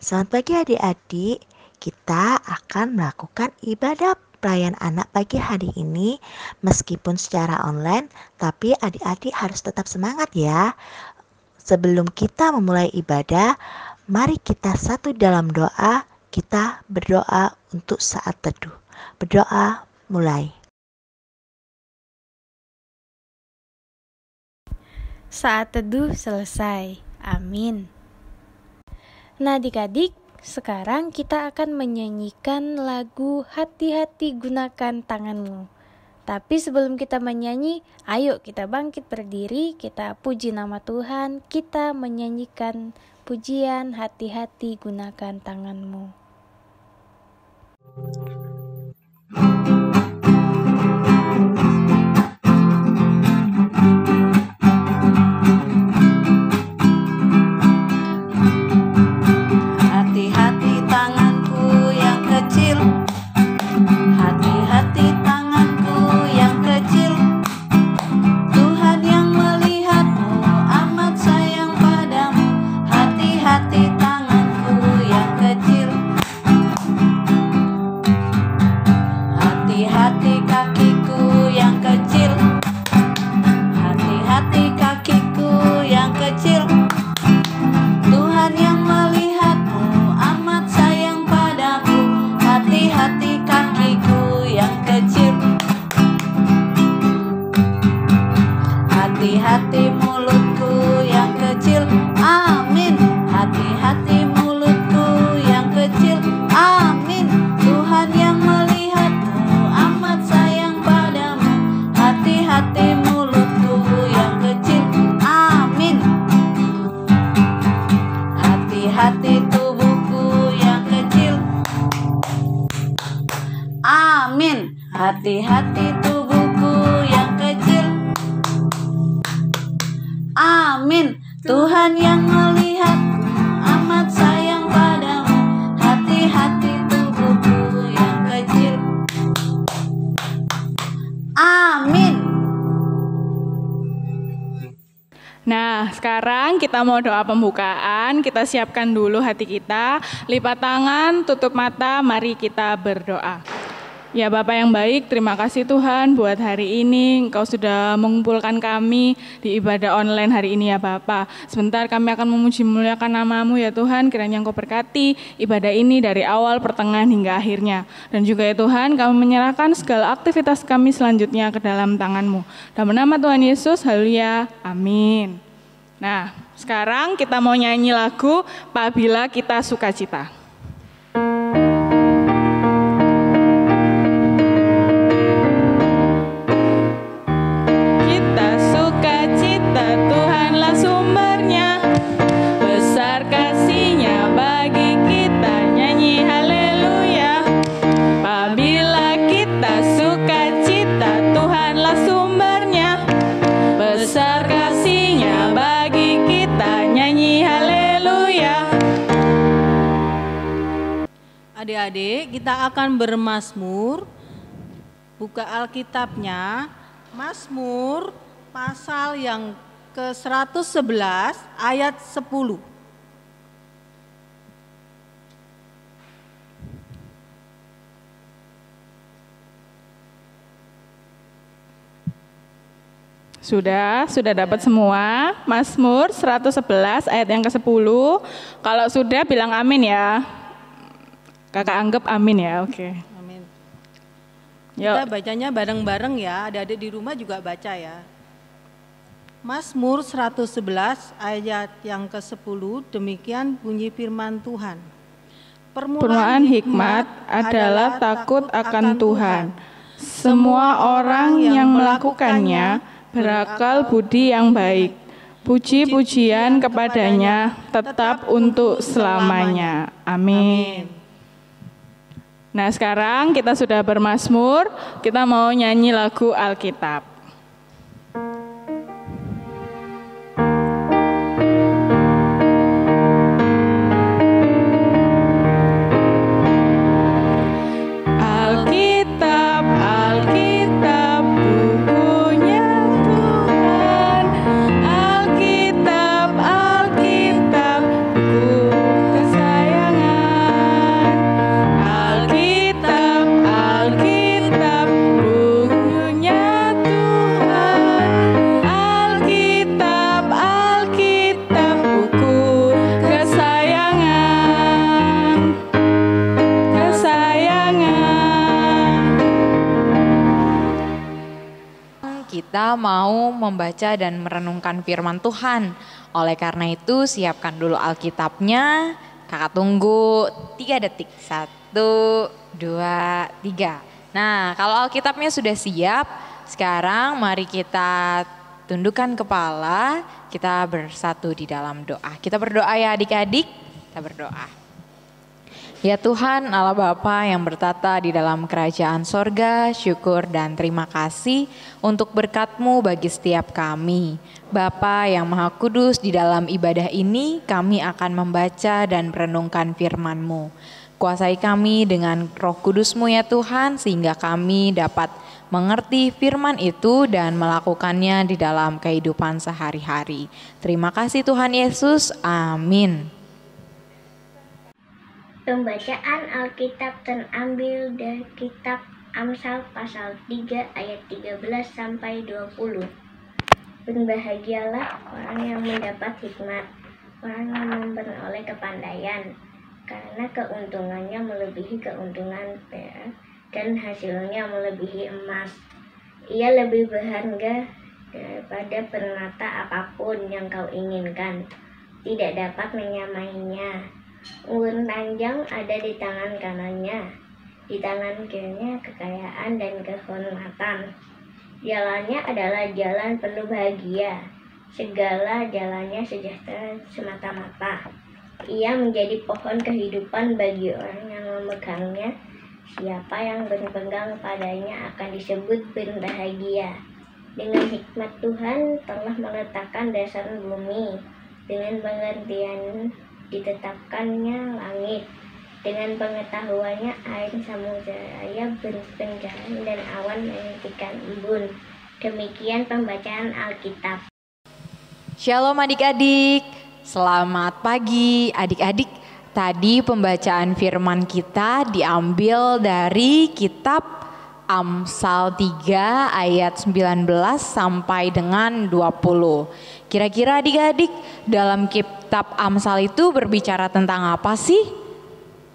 Selamat pagi adik-adik, kita akan melakukan ibadah pelayan anak pagi hari ini. Meskipun secara online, tapi adik-adik harus tetap semangat ya. Sebelum kita memulai ibadah, mari kita satu dalam doa. Kita berdoa untuk saat teduh. Berdoa mulai. Saat teduh selesai. Amin. Nah adik-adik, sekarang kita akan menyanyikan lagu Hati-hati Gunakan Tanganmu. Tapi sebelum kita menyanyi, ayo kita bangkit berdiri, kita puji nama Tuhan, kita menyanyikan pujian Hati-hati Gunakan Tanganmu. Hati-hati mulutku yang kecil, amin. Hati-hati mulutku yang kecil, amin. Tuhan yang melihatmu amat sayang padamu. Hati-hati mulutku yang kecil, amin. Hati-hati tubuhku yang kecil, amin. Hati-hati tubuhku yang kecil, amin. Tuhan yang melihatmu amat sayang padamu. Hati-hati tubuhku yang kecil, amin. Nah, sekarang kita mau doa pembukaan. Kita siapkan dulu hati kita, lipat tangan, tutup mata, mari kita berdoa. Ya Bapak yang baik, terima kasih Tuhan buat hari ini Engkau sudah mengumpulkan kami di ibadah online hari ini ya Bapak. Sebentar kami akan memuji memuliakan nama-Mu ya Tuhan, kiranya Engkau berkati ibadah ini dari awal, pertengahan hingga akhirnya. Dan juga ya Tuhan, kami menyerahkan segala aktivitas kami selanjutnya ke dalam tangan-Mu. Dalam nama Tuhan Yesus, haleluya, amin. Nah, sekarang kita mau nyanyi lagu Apabila Kita Sukacita. Adik-adik, kita akan bermazmur. Buka Alkitabnya, Mazmur pasal yang ke-111 ayat 10. Sudah dapat semua. Mazmur 111 ayat yang ke-10. Kalau sudah bilang amin ya. Kakak anggap amin ya, oke. Amin. Yuk. Kita bacanya bareng-bareng ya, adik-adik di rumah juga baca ya. Mazmur 111 ayat yang ke-10, demikian bunyi firman Tuhan. Permulaan hikmat adalah takut akan Tuhan. Semua orang yang melakukannya berakal budi yang baik. Puji-pujian kepadanya tetap untuk selamanya. Amin. Nah sekarang kita sudah bermazmur, kita mau nyanyi lagu Alkitab. Alkitab, Alkitab, bukunya Tuhan. Alkitab, Alkitab, buku kesayangan. mau membaca dan merenungkan firman Tuhan. Oleh karena itu siapkan dulu Alkitabnya. Kakak tunggu 3 detik. 1, 2, 3. Nah, kalau Alkitabnya sudah siap, sekarang mari kita tundukkan kepala, kita bersatu di dalam doa. Kita berdoa ya adik-adik, kita berdoa. Ya Tuhan Allah Bapa yang bertata di dalam kerajaan sorga, syukur dan terima kasih untuk berkat-Mu bagi setiap kami. Bapa yang Maha Kudus, di dalam ibadah ini kami akan membaca dan merenungkan firman-Mu. Kuasai kami dengan Roh Kudus-Mu ya Tuhan, sehingga kami dapat mengerti firman itu dan melakukannya di dalam kehidupan sehari-hari. Terima kasih Tuhan Yesus, amin. Pembacaan Alkitab terambil dari kitab Amsal pasal 3 ayat 13 sampai 20. Berbahagialah orang yang mendapat hikmat, orang yang memperoleh kepandaian, karena keuntungannya melebihi keuntungan perak dan hasilnya melebihi emas. Ia lebih berharga daripada permata apapun yang kau inginkan, tidak dapat menyamainya. Unggun panjang ada di tangan kanannya, di tangan kirinya kekayaan dan kehormatan. Jalannya adalah jalan penuh bahagia, segala jalannya sejahtera semata-mata. Ia menjadi pohon kehidupan bagi orang yang memegangnya. Siapa yang berpegang padanya akan disebut berbahagia. Dengan hikmat Tuhan telah meletakkan dasar bumi, dengan pengertian ditetapkannya langit, dengan pengetahuannya air samudera berpenjalan dan awan menghentikan embun. Demikian pembacaan Alkitab. Shalom adik-adik, selamat pagi adik-adik. Tadi pembacaan firman kita diambil dari kitab Amsal 3 ayat 19 sampai dengan 20. Kira-kira adik-adik dalam kitab Amsal itu berbicara tentang apa sih?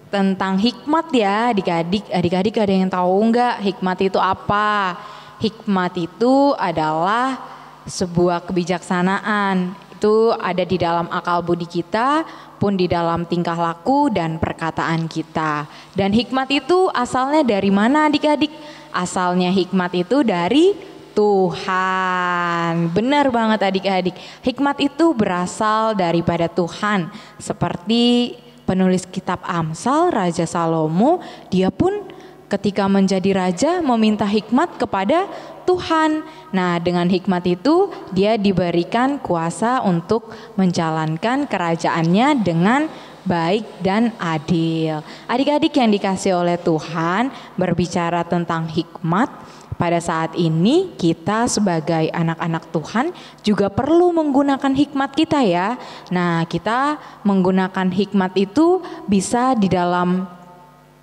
Tentang hikmat ya adik-adik. Adik-adik ada yang tahu enggak hikmat itu apa? Hikmat itu adalah sebuah kebijaksanaan. Itu ada di dalam akal budi kita, pun di dalam tingkah laku dan perkataan kita. Dan hikmat itu asalnya dari mana adik-adik? Asalnya hikmat itu dari Tuhan. Benar banget adik-adik. Hikmat itu berasal daripada Tuhan. Seperti penulis kitab Amsal, Raja Salomo, dia pun ketika menjadi raja meminta hikmat kepada Tuhan. Nah, dengan hikmat itu dia diberikan kuasa untuk menjalankan kerajaannya dengan baik dan adil. Adik-adik yang dikasih oleh Tuhan, berbicara tentang hikmat, pada saat ini kita sebagai anak-anak Tuhan juga perlu menggunakan hikmat kita ya. Nah, kita menggunakan hikmat itu bisa di dalam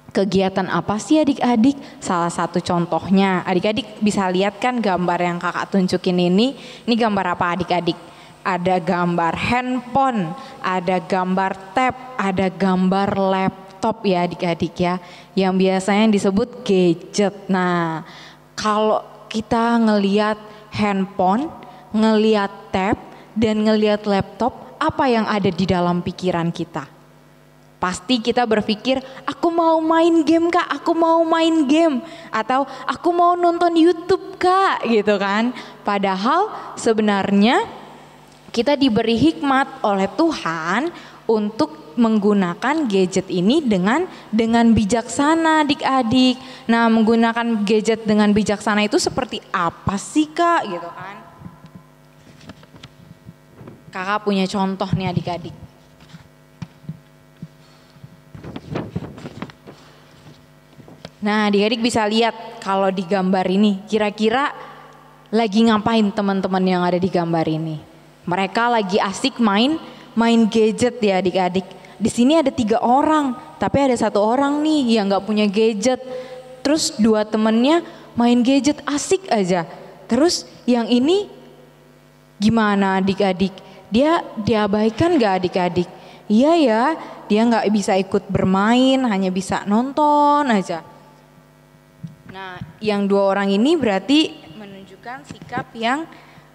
kegiatan apa sih adik-adik? Salah satu contohnya, adik-adik bisa lihat kan gambar yang kakak tunjukin ini. Ini gambar apa adik-adik? Ada gambar handphone, ada gambar tab, ada gambar laptop ya adik-adik ya. Yang biasanya disebut gadget. Nah, kalau kita ngelihat handphone, ngelihat tab, dan ngelihat laptop, apa yang ada di dalam pikiran kita? Pasti kita berpikir, aku mau main game kak, aku mau main game. Atau aku mau nonton YouTube kak, gitu kan. Padahal sebenarnya kita diberi hikmat oleh Tuhan untuk menggunakan gadget ini dengan bijaksana adik-adik. Nah, menggunakan gadget dengan bijaksana itu seperti apa sih kak, gitu kan. Kakak punya contoh nih adik-adik. Nah, adik-adik bisa lihat kalau di gambar ini kira-kira lagi ngapain teman-teman yang ada di gambar ini. Mereka lagi asik main gadget ya adik-adik. Di sini ada 3 orang, tapi ada 1 orang nih yang nggak punya gadget. Terus 2 temennya main gadget asik aja. Terus yang ini gimana adik-adik? Dia diabaikan nggak adik-adik? Iya ya, dia nggak bisa ikut bermain, hanya bisa nonton aja. Nah, yang 2 orang ini berarti menunjukkan menunjukkan sikap yang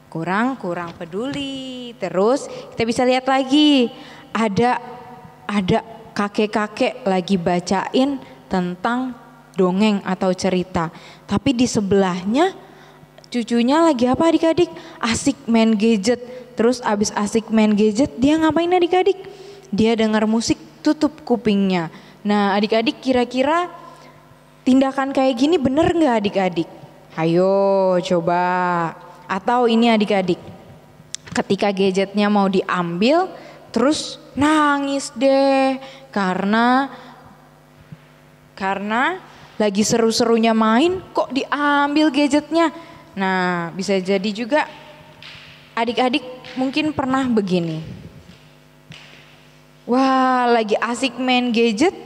kurang peduli. Terus kita bisa lihat lagi ada kakek-kakek lagi bacain tentang dongeng atau cerita. Tapi di sebelahnya cucunya lagi apa adik-adik? Asik main gadget. Terus abis asik main gadget dia ngapain adik-adik? Dia dengar musik, tutup kupingnya. Nah adik-adik kira-kira tindakan kayak gini bener gak adik-adik? Ayo coba. Atau ini adik-adik, ketika gadgetnya mau diambil terus nangis deh karena lagi seru-serunya main kok diambil gadgetnya. Nah bisa jadi juga adik-adik mungkin pernah begini. Wah lagi asik main gadget,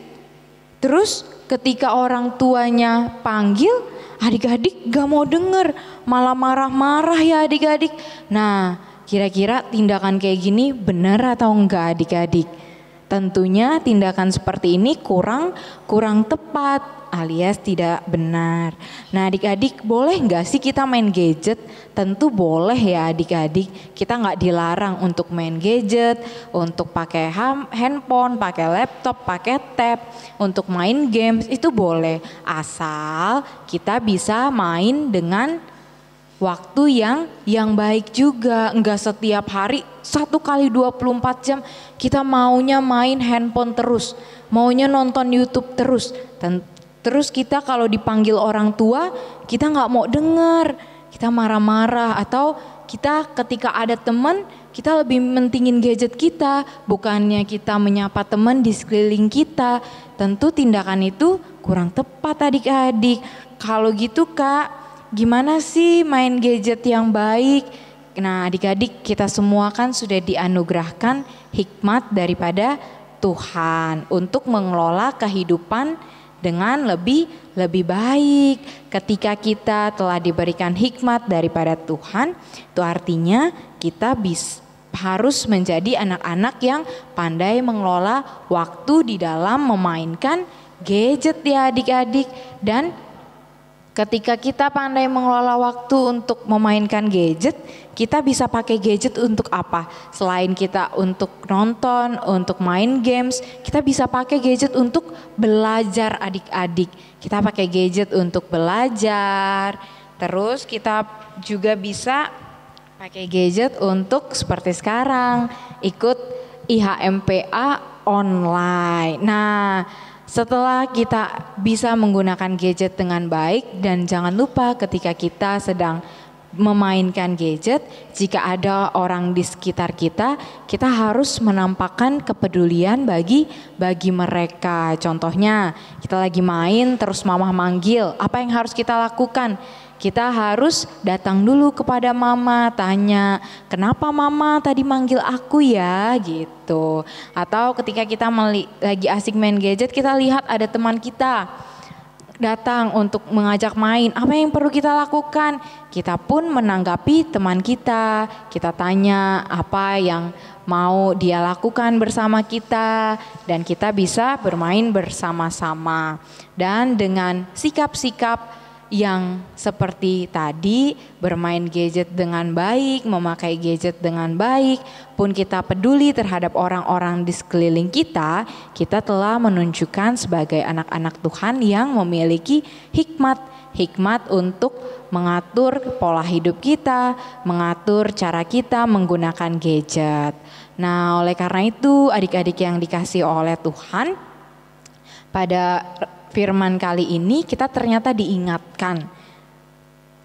terus ketika orang tuanya panggil adik-adik gak mau denger, malah marah-marah ya adik-adik. Nah kira-kira tindakan kayak gini benar atau enggak adik-adik? Tentunya tindakan seperti ini kurang tepat alias tidak benar. Nah adik-adik boleh nggak sih kita main gadget? Tentu boleh ya adik-adik. Kita nggak dilarang untuk main gadget, untuk pakai handphone, pakai laptop, pakai tab, untuk main games itu boleh. Asal kita bisa main dengan waktu yang baik juga, enggak setiap hari 1 kali 24 jam kita maunya main handphone terus, maunya nonton YouTube terus. Terus kita kalau dipanggil orang tua kita nggak mau dengar, kita marah-marah. Atau kita ketika ada teman kita lebih mentingin gadget kita, bukannya kita menyapa teman di sekeliling kita. Tentu tindakan itu kurang tepat adik-adik. Kalau gitu Kak, gimana sih main gadget yang baik? Nah adik-adik kita semua kan sudah dianugerahkan hikmat daripada Tuhan untuk mengelola kehidupan dengan lebih baik. Ketika kita telah diberikan hikmat daripada Tuhan, itu artinya kita harus menjadi anak-anak yang pandai mengelola waktu di dalam memainkan gadget ya adik-adik. Dan ketika kita pandai mengelola waktu untuk memainkan gadget, kita bisa pakai gadget untuk apa? Selain kita untuk nonton, untuk main games, kita bisa pakai gadget untuk belajar adik-adik. Kita pakai gadget untuk belajar, terus kita juga bisa pakai gadget untuk seperti sekarang, ikut IHMPA online. Nah, setelah kita bisa menggunakan gadget dengan baik, dan jangan lupa ketika kita sedang memainkan gadget, jika ada orang di sekitar kita, kita harus menampakkan kepedulian bagi mereka. Contohnya, kita lagi main terus mama manggil, apa yang harus kita lakukan? Kita harus datang dulu kepada mama, tanya, kenapa mama tadi manggil aku ya, gitu. Atau ketika kita lagi asik main gadget, kita lihat ada teman kita datang untuk mengajak main, apa yang perlu kita lakukan? Kita pun menanggapi teman kita tanya apa yang mau dia lakukan bersama kita, dan kita bisa bermain bersama-sama. Dan dengan sikap-sikap yang seperti tadi, bermain gadget dengan baik, memakai gadget dengan baik, pun kita peduli terhadap orang-orang di sekeliling kita, kita telah menunjukkan sebagai anak-anak Tuhan yang memiliki hikmat untuk mengatur pola hidup kita, mengatur cara kita menggunakan gadget. Nah, oleh karena itu adik-adik yang dikasihi oleh Tuhan, pada firman kali ini kita ternyata diingatkan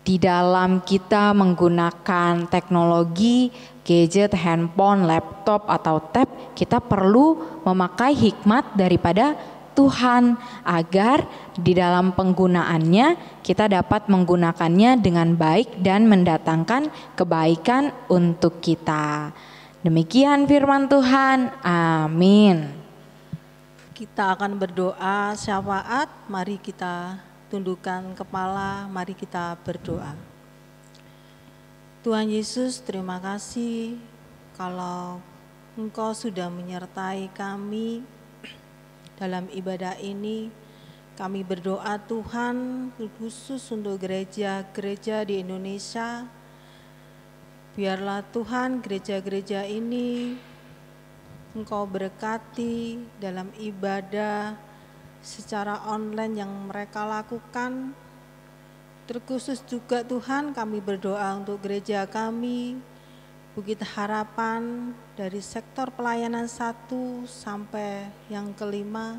di dalam kita menggunakan teknologi, gadget, handphone, laptop atau tab, kita perlu memakai hikmat daripada Tuhan agar di dalam penggunaannya kita dapat menggunakannya dengan baik dan mendatangkan kebaikan untuk kita. Demikian firman Tuhan. Amin. Kita akan berdoa syafaat, mari kita tundukkan kepala, mari kita berdoa. Tuhan Yesus, terima kasih kalau Engkau sudah menyertai kami dalam ibadah ini. Kami berdoa Tuhan khusus untuk gereja-gereja di Indonesia. Biarlah Tuhan gereja-gereja ini Engkau berkati dalam ibadah secara online yang mereka lakukan. Terkhusus juga Tuhan kami berdoa untuk gereja kami, Bukit Harapan, dari sektor pelayanan 1 sampai yang kelima.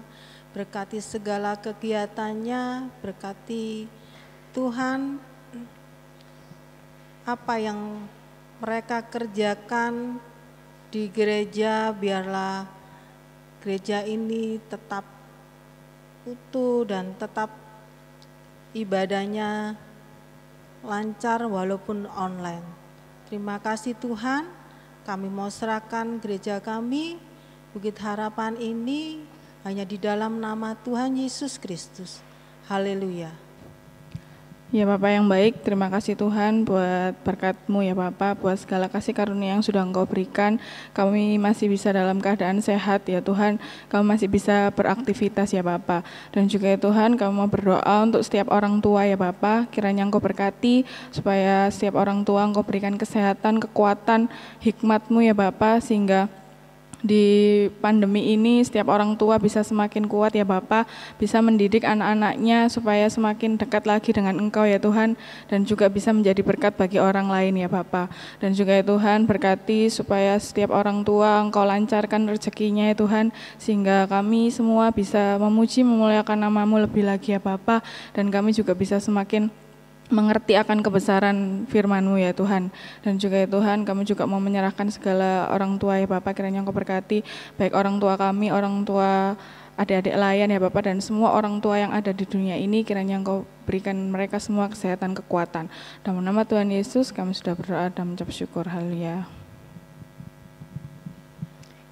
Berkati segala kegiatannya, berkati Tuhan apa yang mereka kerjakan di gereja, biarlah gereja ini tetap utuh dan tetap ibadahnya lancar walaupun online. Terima kasih Tuhan, kami mau serahkan gereja kami, Bukit Harapan ini hanya di dalam nama Tuhan Yesus Kristus. Haleluya. Ya Bapak yang baik, terima kasih Tuhan buat berkat-Mu ya Bapak, buat segala kasih karunia yang sudah Engkau berikan. Kami masih bisa dalam keadaan sehat ya Tuhan, kami masih bisa beraktivitas ya Bapak. Dan juga ya Tuhan, kami mau berdoa untuk setiap orang tua ya Bapak, kiranya Engkau berkati supaya setiap orang tua Engkau berikan kesehatan, kekuatan, hikmat-Mu ya Bapak, sehingga di pandemi ini setiap orang tua bisa semakin kuat ya Bapak, bisa mendidik anak-anaknya supaya semakin dekat lagi dengan Engkau ya Tuhan, dan juga bisa menjadi berkat bagi orang lain ya Bapak. Dan juga ya Tuhan, berkati supaya setiap orang tua Engkau lancarkan rezekinya ya Tuhan, sehingga kami semua bisa memuji memuliakan nama-Mu lebih lagi ya Bapak, dan kami juga bisa semakin mengerti akan kebesaran firman-Mu ya Tuhan. Dan juga ya Tuhan, kami juga mau menyerahkan segala orang tua ya Bapak, kiranya Engkau berkati baik orang tua kami, orang tua adik-adik layan ya Bapak, dan semua orang tua yang ada di dunia ini, kiranya Engkau berikan mereka semua kesehatan, kekuatan. Dalam nama Tuhan Yesus kami sudah berdoa dan mengucap syukur. Haleluya.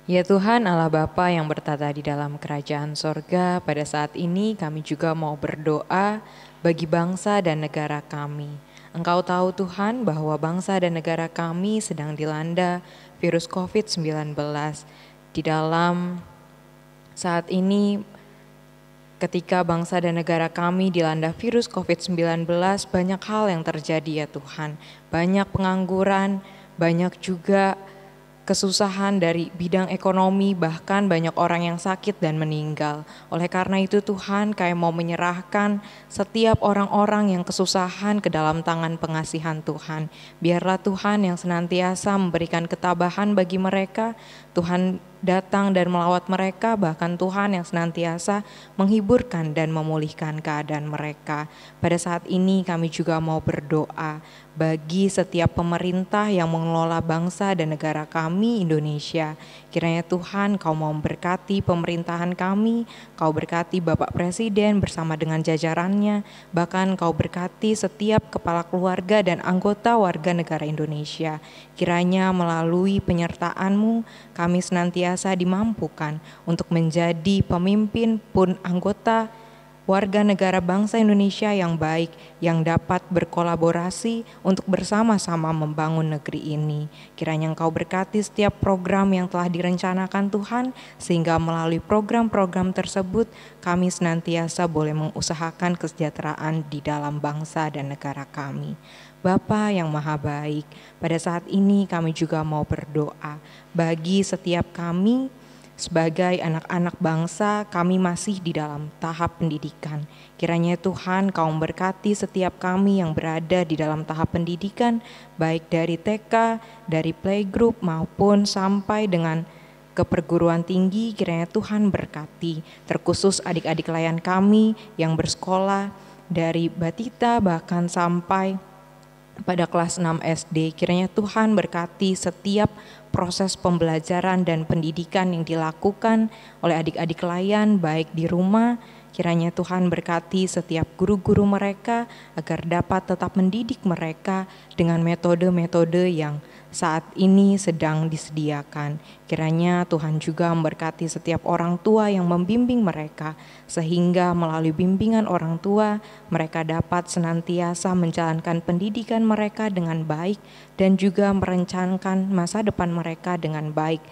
Ya Tuhan Allah Bapa yang bertata di dalam kerajaan sorga, pada saat ini kami juga mau berdoa bagi bangsa dan negara kami. Engkau tahu Tuhan bahwa bangsa dan negara kami sedang dilanda virus COVID-19. Di dalam saat ini ketika bangsa dan negara kami dilanda virus COVID-19, banyak hal yang terjadi ya Tuhan. Banyak pengangguran, banyak juga kesusahan dari bidang ekonomi, bahkan banyak orang yang sakit dan meninggal. Oleh karena itu Tuhan, kami mau menyerahkan setiap orang-orang yang kesusahan ke dalam tangan pengasihan Tuhan. Biarlah Tuhan yang senantiasa memberikan ketabahan bagi mereka, Tuhan datang dan melawat mereka, bahkan Tuhan yang senantiasa menghiburkan dan memulihkan keadaan mereka. Pada saat ini kami juga mau berdoa bagi setiap pemerintah yang mengelola bangsa dan negara kami Indonesia. Kiranya Tuhan Kau mau memberkati pemerintahan kami, Kau berkati Bapak Presiden bersama dengan jajarannya, bahkan Kau berkati setiap kepala keluarga dan anggota warga negara Indonesia. Kiranya melalui penyertaan-Mu kami senantiasa dimampukan untuk menjadi pemimpin pun anggota warga negara bangsa Indonesia yang baik, yang dapat berkolaborasi untuk bersama-sama membangun negeri ini. Kiranya Engkau berkati setiap program yang telah direncanakan Tuhan, sehingga melalui program-program tersebut kami senantiasa boleh mengusahakan kesejahteraan di dalam bangsa dan negara kami. Bapa yang maha baik, pada saat ini kami juga mau berdoa bagi setiap kami. Sebagai anak-anak bangsa, kami masih di dalam tahap pendidikan. Kiranya Tuhan Kau memberkati setiap kami yang berada di dalam tahap pendidikan, baik dari TK, dari playgroup maupun sampai dengan ke perguruan tinggi. Kiranya Tuhan berkati, terkhusus adik-adik layan kami yang bersekolah dari batita bahkan sampai pada kelas 6 SD. Kiranya Tuhan berkati setiap proses pembelajaran dan pendidikan yang dilakukan oleh adik-adik layan baik di rumah. Kiranya Tuhan berkati setiap guru-guru mereka agar dapat tetap mendidik mereka dengan metode-metode yang saat ini sedang disediakan. Kiranya Tuhan juga memberkati setiap orang tua yang membimbing mereka, sehingga melalui bimbingan orang tua mereka dapat senantiasa menjalankan pendidikan mereka dengan baik dan juga merencanakan masa depan mereka dengan baik.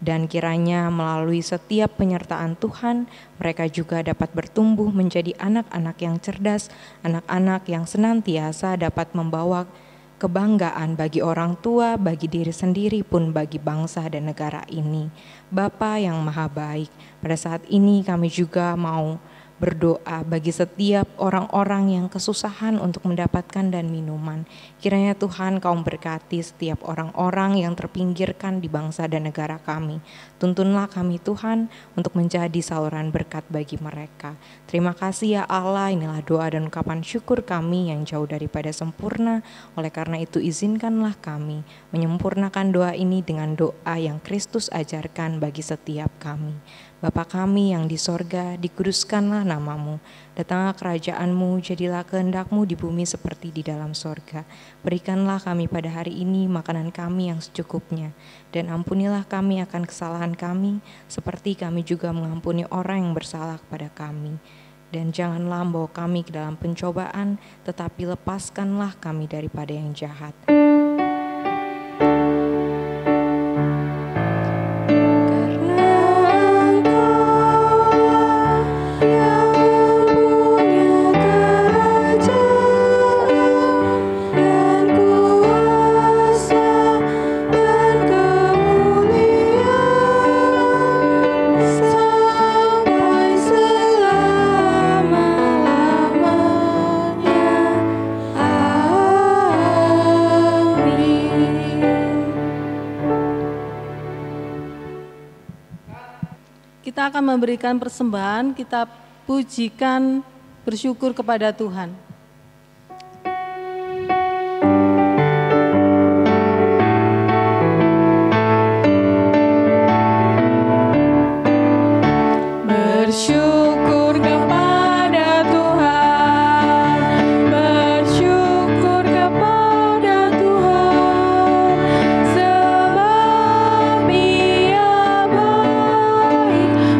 Dan kiranya melalui setiap penyertaan Tuhan, mereka juga dapat bertumbuh menjadi anak-anak yang cerdas, anak-anak yang senantiasa dapat membawa kebanggaan bagi orang tua, bagi diri sendiri pun bagi bangsa dan negara ini. Bapa yang Maha Baik, pada saat ini kami juga mau berdoa bagi setiap orang-orang yang kesusahan untuk mendapatkan dan minuman. Kiranya Tuhan Kau berkati setiap orang-orang yang terpinggirkan di bangsa dan negara kami. Tuntunlah kami Tuhan untuk menjadi saluran berkat bagi mereka. Terima kasih ya Allah, inilah doa dan ungkapan syukur kami yang jauh daripada sempurna. Oleh karena itu izinkanlah kami menyempurnakan doa ini dengan doa yang Kristus ajarkan bagi setiap kami. Bapa kami yang di sorga, dikuduskanlah namamu. Datanglah kerajaan-Mu, jadilah kehendak-Mu di bumi seperti di dalam sorga. Berikanlah kami pada hari ini makanan kami yang secukupnya. Dan ampunilah kami akan kesalahan kami, seperti kami juga mengampuni orang yang bersalah kepada kami. Dan janganlah membawa kami ke dalam pencobaan, tetapi lepaskanlah kami daripada yang jahat. Kita akan memberikan persembahan, kita pujikan, bersyukur kepada Tuhan. Bersyukur kepada Tuhan, bersyukur kepada Tuhan, sebab Ia baik.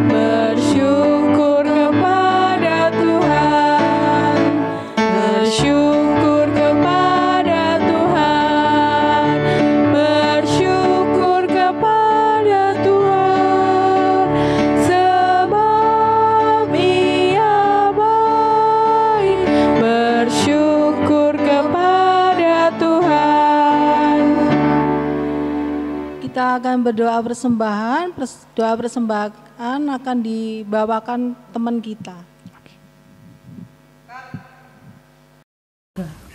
Bersyukur kepada Tuhan, bersyukur kepada Tuhan, bersyukur kepada Tuhan, sebab Ia baik. Bersyukur kepada Tuhan. Kita akan berdoa persembahan, doa persembahan akan dibawakan teman kita.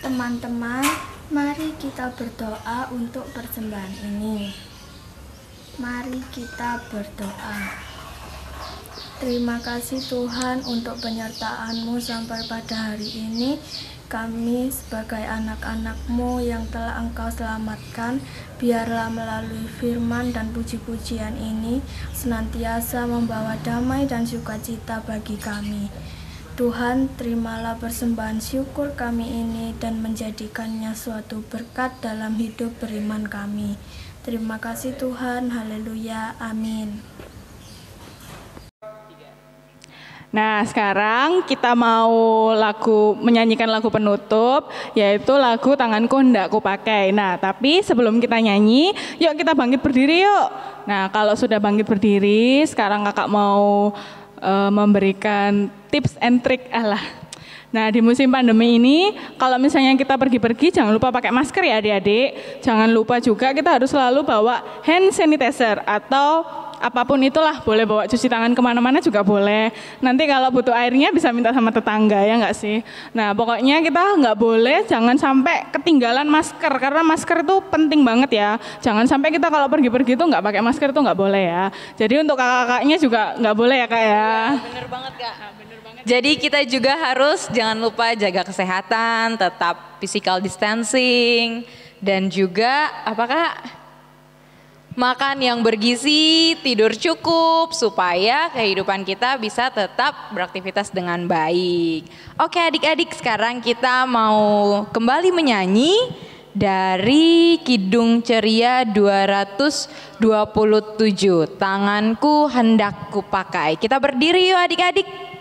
Teman-teman, mari kita berdoa untuk persembahan ini. Mari kita berdoa. Terima kasih Tuhan untuk penyertaan-Mu sampai pada hari ini. Kami sebagai anak-anak-Mu yang telah Engkau selamatkan, biarlah melalui firman dan puji-pujian ini senantiasa membawa damai dan sukacita bagi kami. Tuhan, terimalah persembahan syukur kami ini dan menjadikannya suatu berkat dalam hidup beriman kami. Terima kasih Tuhan, haleluya, amin. Nah, sekarang kita mau menyanyikan lagu penutup, yaitu lagu Tanganku Hendak Kupakai. Nah, tapi sebelum kita nyanyi, yuk kita bangkit berdiri yuk. Nah, kalau sudah bangkit berdiri, sekarang kakak mau memberikan tips and trick Nah, di musim pandemi ini, kalau misalnya kita pergi-pergi, jangan lupa pakai masker ya adik-adik. Jangan lupa juga kita harus selalu bawa hand sanitizer atau apapun itulah, boleh bawa cuci tangan kemana-mana juga boleh. Nanti kalau butuh airnya bisa minta sama tetangga, ya nggak sih? Nah, pokoknya kita nggak boleh, jangan sampai ketinggalan masker, karena masker itu penting banget ya. Jangan sampai kita kalau pergi-pergi itu nggak pakai masker itu nggak boleh ya. Jadi untuk kakak-kakaknya juga nggak boleh ya kak ya. Ya, bener banget kak. Jadi kita juga harus jangan lupa jaga kesehatan, tetap physical distancing, dan juga apakah makan yang bergizi, tidur cukup, supaya kehidupan kita bisa tetap beraktivitas dengan baik. Oke adik-adik, sekarang kita mau kembali menyanyi dari Kidung Ceria 227, Tanganku Hendak Kupakai. Kita berdiri yuk adik-adik.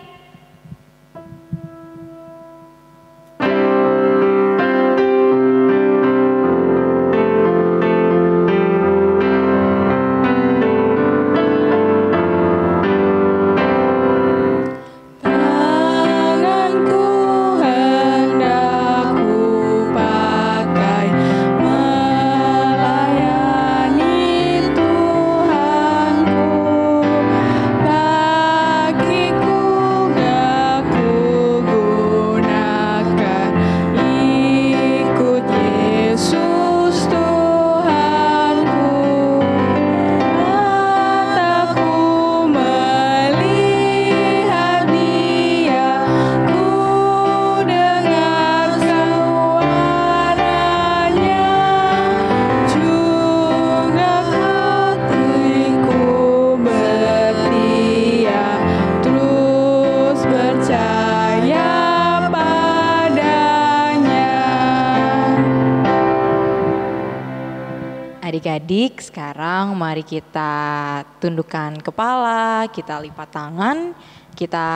Adik-adik, sekarang mari kita tundukkan kepala, kita lipat tangan, kita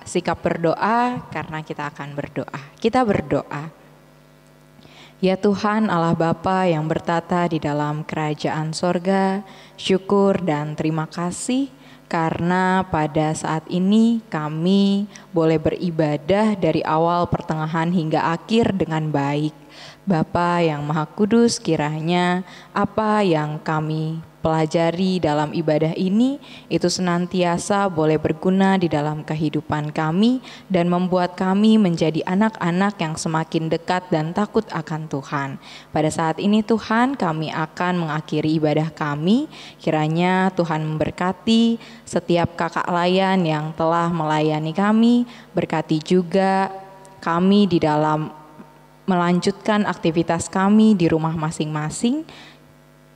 sikap berdoa karena kita akan berdoa. Kita berdoa. Ya Tuhan Allah Bapa yang bertata di dalam kerajaan sorga, syukur dan terima kasih karena pada saat ini kami boleh beribadah dari awal, pertengahan hingga akhir dengan baik. Bapa yang Maha Kudus, kiranya apa yang kami pelajari dalam ibadah ini itu senantiasa boleh berguna di dalam kehidupan kami dan membuat kami menjadi anak-anak yang semakin dekat dan takut akan Tuhan. Pada saat ini Tuhan, kami akan mengakhiri ibadah kami. Kiranya Tuhan memberkati setiap kakak layan yang telah melayani kami, berkati juga kami di dalam melanjutkan aktivitas kami di rumah masing-masing,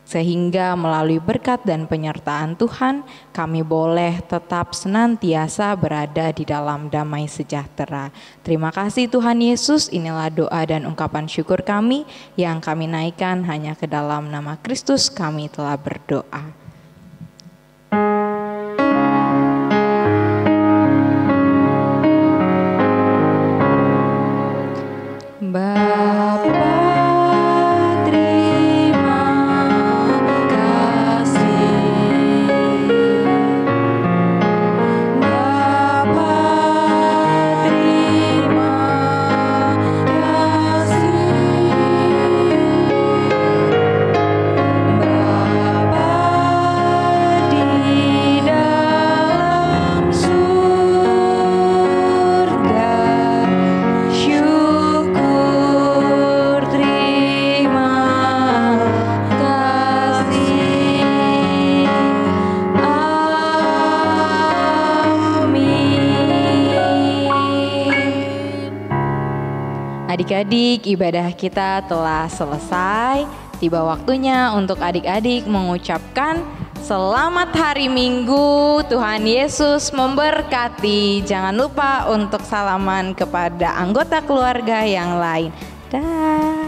sehingga melalui berkat dan penyertaan Tuhan kami boleh tetap senantiasa berada di dalam damai sejahtera. Terima kasih Tuhan Yesus, inilah doa dan ungkapan syukur kami yang kami naikkan hanya ke dalam nama Kristus kami telah berdoa. Adik-adik, ibadah kita telah selesai. Tiba waktunya untuk adik-adik mengucapkan selamat hari Minggu. Tuhan Yesus memberkati. Jangan lupa untuk salaman kepada anggota keluarga yang lain. Dah.